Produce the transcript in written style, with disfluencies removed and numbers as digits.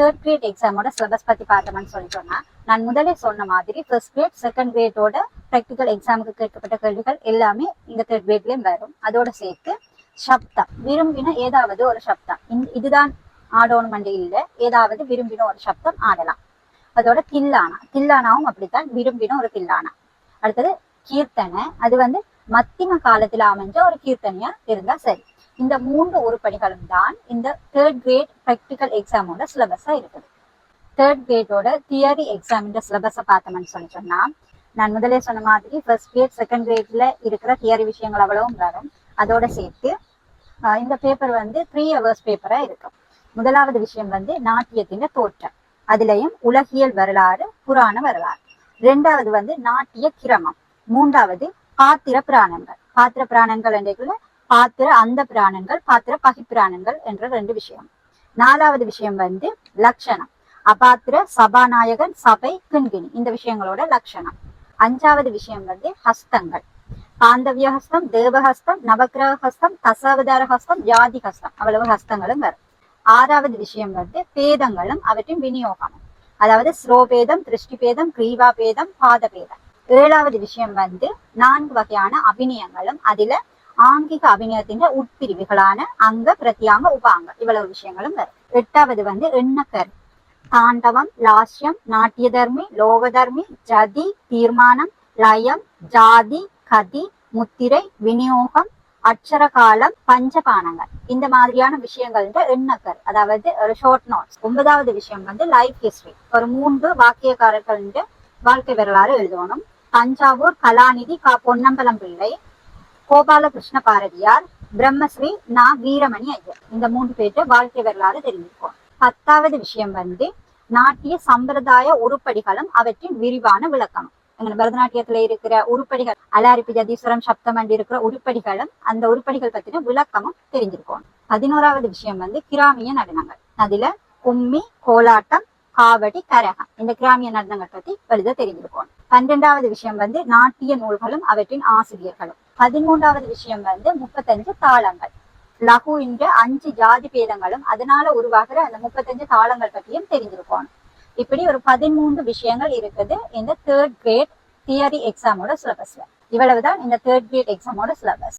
Third grade எக்ஸாமோட syllabus பத்தி பார்த்தோம்னு சொல்லி சொன்னா, நான் முதலே சொன்ன மாதிரி ஃபர்ஸ்ட் கிரேட் செகண்ட் கிரேடோட ப்ராக்டிக்கல் எக்ஸாமுக்கு கேட்கப்பட்ட கேள்விகள் எல்லாமே இந்த தேர்ட் கிரேட்லயும் வரும். அதோட சேர்த்து சப்தம், விரும்பின ஏதாவது ஒரு சப்தம், இதுதான் ஆடணும் இல்லை, ஏதாவது விரும்பின ஒரு சப்தம் ஆடலாம். அதோட தில்லானாவும் அப்படித்தான், விரும்பின ஒரு தில்லானா. அடுத்தது கீர்த்தனை, அது மத்திம காலத்துல அமைஞ்ச ஒரு கீர்த்தனையா இருந்தா சரி. இந்த 3 உருப்படிகளும் தான் இந்த தேர்ட் கிரேட் ப்ராக்டிக்கல் எக்ஸாமோட சிலபஸா இருக்குது. தேர்ட் கிரேடோட தியரி எக்ஸாம் சிலபஸை பார்த்தோம்னு சொல்லி சொன்னா, நான் முதலே சொன்ன மாதிரி ஃபர்ஸ்ட் கிரேட் செகண்ட் கிரேட்ல இருக்கிற தியரி விஷயங்கள் அவ்வளவும் வரும். அதோட சேர்த்து இந்த பேப்பர் 3 hours பேப்பரா இருக்கும். முதலாவது விஷயம் நாட்டியத்தின் தோற்றம், அதுலயும் உலகியல் வரலாறு, புராண வரலாறு. ரெண்டாவது நாட்டிய கிரமம். மூன்றாவது பாத்திர பிராணங்கள். பாத்திர பிராணங்கள் என்றைக்குள்ள பாத்திர அந்த பிராணங்கள், பாத்திர பகிப்பிராணங்கள் என்ற 2 விஷயம். நாலாவது விஷயம் லட்சணம், அபாத்திர, சபாநாயகன், சபை, கிண்கிணி, இந்த விஷயங்களோட லட்சணம். அஞ்சாவது விஷயம் ஹஸ்தங்கள், பாந்தவிய ஹஸ்தம், தேவஹஸ்தம், நவக்கிரக ஹஸ்தம், தசாவதார ஹஸ்தம், ஜாதி ஹஸ்தம், அவ்வளவு ஹஸ்தங்களும் வரும். ஆறாவது விஷயம் பேதங்களும் அவற்றின் விநியோகமும், அதாவது ஸ்ரோபேதம், திருஷ்டிபேதம், கிரீவா பேதம், பாதபேதம். ஏழாவது விஷயம் 4 வகையான அபிநயங்களும், அதுல ஆங்கிக அபிநயத்தின் உட்பிரிவுகளான அங்க, பிரத்யாங்க, உபாங்க, இவ்வளவு விஷயங்களும் வரும். எட்டாவது எண்ணக்கரு, தாண்டவம், லாஸ்யம், நாட்டிய தர்மி, லோகதர்மி, ஜதி, தீர்மானம், லயம், ஜாதி, கதி, முத்திரை, விநியோகம், அட்சர காலம், பஞ்சபானங்கள், இந்த மாதிரியான விஷயங்கள் எண்ணக்கரு, அதாவது ஒரு ஷார்ட் நோட்ஸ். 9வது விஷயம் லைஃப் ஹிஸ்டரி, ஒரு 3 வாக்கியக்காரர்கள் வாழ்க்கை வரலாறு எழுதணும். தஞ்சாவூர் கலாநிதி கா பொன்னம்பலம் பிள்ளை, கோபாலகிருஷ்ண பாரதியார், பிரம்மஸ்ரீ நா வீரமணி ஐயர், இந்த 3 பேர்ட்ட வாழ்க்கை வரலாறு தெரிஞ்சிருக்கோம். 10வது விஷயம் நாட்டிய சம்பிரதாய உருப்படிகளும் அவற்றின் விரிவான விளக்கணும். பரதநாட்டியத்துல இருக்கிற உருப்படிகள், அலாரிப்பு, ஜதீஸ்வரம், சப்தம் இருக்கிற உருப்படிகளும் அந்த உருப்படிகள் பத்தின விளக்கமும் தெரிஞ்சிருக்கோம். 11வது விஷயம் கிராமிய நடனங்கள், அதுல கும்மி, கோலாட்டம், காவடி, கரகம், இந்த கிராமிய நடனங்கள் பத்தி எழுத தெரிஞ்சிருக்கோம். 12வது விஷயம் நாட்டிய நூல்களும் அவற்றின் ஆசிரியர்களும். 13வது விஷயம் 35 தாளங்கள், லகு என்ற 5 ஜாதி பேதங்களும் அதனால உருவாகிற அந்த 35 தாளங்கள் பற்றியும் தெரிஞ்சிருக்கோம். இப்படி ஒரு 13 விஷயங்கள் இருக்குது இந்த தேர்ட் கிரேட் தியரி எக்ஸாமோட சிலபஸ்ல. இவ்வளவுதான் இந்த தேர்ட் கிரேட் எக்ஸாமோட சிலபஸ்.